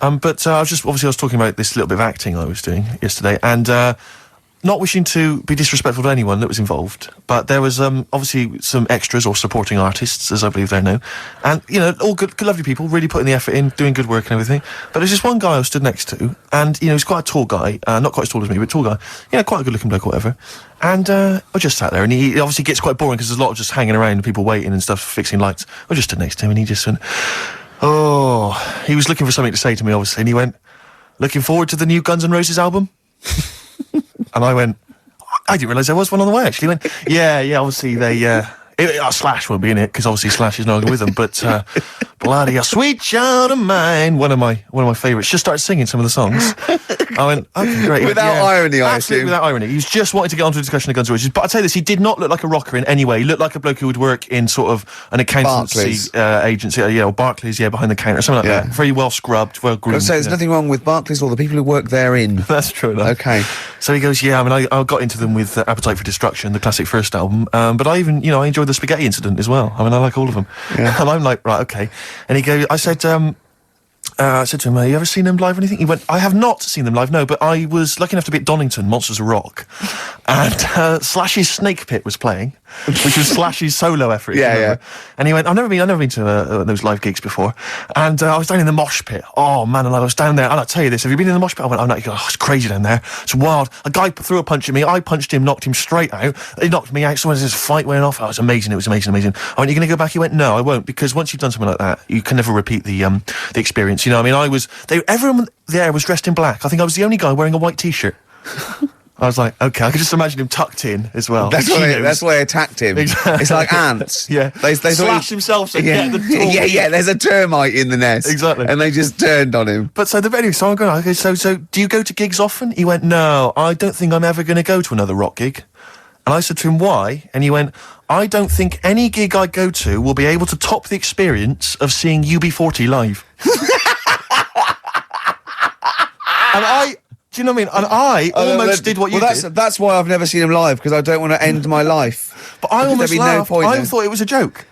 But I was talking about this little bit of acting I was doing yesterday, and not wishing to be disrespectful to anyone that was involved, but there was obviously some extras or supporting artists, as I believe they're known, and all good, lovely people, really putting the effort in, doing good work and everything. But there's this one guy I was stood next to, and he's quite a tall guy, not quite as tall as me, but tall guy, quite a good looking bloke, or whatever. And I just sat there, and he obviously gets quite boring because there's a lot of just hanging around and people waiting and stuff, fixing lights. I just stood next to him, and he just went, he was looking for something to say to me, obviously, and he went, "Looking forward to the new Guns N' Roses album?" And I went, I didn't realise there was one on the way, actually. He went, yeah, obviously they, Slash won't be in it, because obviously Slash is no longer with them, but, bloody a sweet child of mine, one of my favourites, just started singing some of the songs. I went, okay, great. Without irony, I absolutely assume. Without irony. He was just wanting to get onto a discussion of Guns N' Roses, but I'll tell you this, he did not look like a rocker in any way. He looked like a bloke who would work in sort of an accountancy agency, or Barclays, behind the counter, something like that. Very well scrubbed, well groomed. So there's nothing wrong with Barclays or the people who work therein. That's true enough. Okay. So he goes, I got into them with Appetite for Destruction, the classic first album, but I even, I enjoyed the Spaghetti Incident as well. I like all of them. Yeah. And I'm like, right, okay. And he goes, I said to him, have you ever seen them live or anything? He went, I have not seen them live, no, but I was lucky enough to be at Donington, Monsters of Rock, and Slash's Snake Pit was playing, which was Slash's solo effort. Yeah. And he went, I've never been to those live gigs before, and I was down in the mosh pit. Oh man, and I was down there, and I'll tell you this, have you been in the mosh pit? I went, it's crazy down there. It's wild. A guy threw a punch at me, I punched him, knocked him straight out. He knocked me out. Someone this fight went off. Oh, it was amazing. I went, you're going to go back? He went, no, I won't, because once you've done something like that, you can never repeat the experience. Everyone there was dressed in black. I think I was the only guy wearing a white t-shirt. I was like, okay, I could just imagine him tucked in as well. That's why they attacked him. Exactly. It's like ants. Yeah. They Slash himself, so get the door. Yeah, there's a termite in the nest. Exactly. And they just turned on him. But so I'm going, okay, so do you go to gigs often? He went, no, I don't think I'm ever going to go to another rock gig. And I said to him, why? And he went, I don't think any gig I go to will be able to top the experience of seeing UB40 live. And do you know what I mean? And I almost did what you did. That's why I've never seen him live, because I don't want to end my life. But I almost laughed. I thought it was a joke.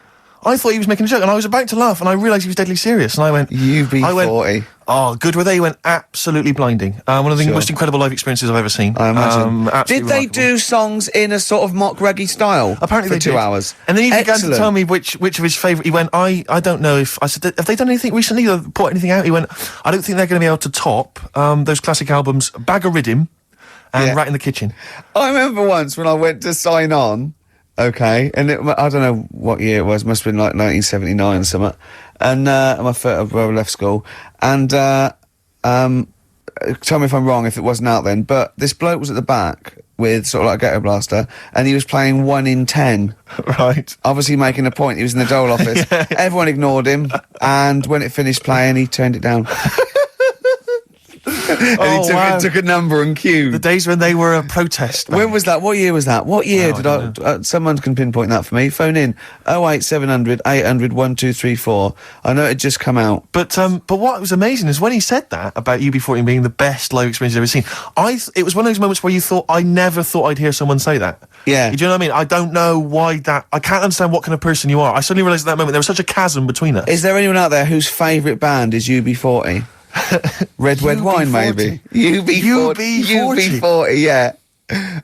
I thought he was making a joke, and I was about to laugh, and I realised he was deadly serious, and I went... UB40. Oh, good were they? He went absolutely blinding. One of the most incredible live experiences I've ever seen. I imagine. Did they remarkable. Do songs in a sort of mock reggae style? Apparently for they 2 did. hours. And then he began to tell me which of his favourite... He went, I don't know if... I said, have they done anything recently or put anything out? He went, I don't think they're going to be able to top those classic albums, Bag of Riddim and Rat in the Kitchen. I remember once when I went to sign on, okay, and I don't know what year it was, must have been like 1979 or something, and I left school, and tell me if I'm wrong if it wasn't out then, but this bloke was at the back with sort of like a ghetto blaster, and he was playing 1 in 10. Right. Obviously making a point. He was in the dole office. Yeah. Everyone ignored him, and when it finished playing, he turned it down. And he took a number and queued. The days when they were a protest. When was that? What year was that? What year did I... someone can pinpoint that for me. Phone in. 08700 800 1234. I know it had just come out. But what was amazing is when he said that about UB40 being the best live experience you've ever seen, it was one of those moments where you thought, I never thought I'd hear someone say that. Yeah. Do you know what I mean? I don't know why that... I can't understand what kind of person you are. I suddenly realised at that moment there was such a chasm between us. Is there anyone out there whose favourite band is UB40? Red Wine, maybe. UB40, yeah.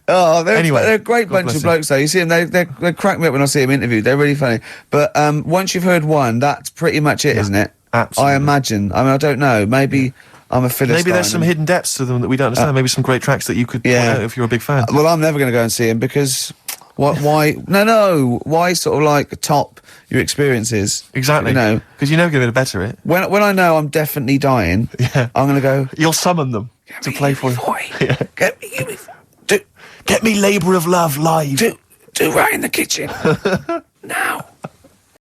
Oh, they're a great bunch of blokes, though. You see them, they crack me up when I see them interviewed. They're really funny. But once you've heard one, that's pretty much it, isn't it? Absolutely. I imagine. I mean, I don't know. Maybe I'm a Philistine. Maybe there's some hidden depths to them that we don't understand. Maybe some great tracks that you could point out if you're a big fan. Well, I'm never going to go and see him because... Why? No. Why sort of like top your experiences? Exactly. You know, because you're never going to better it. When I know I'm definitely dying, I'm going to go. You'll summon them to play for you. Yeah. Get me Labour of Love live. Do Right in the Kitchen.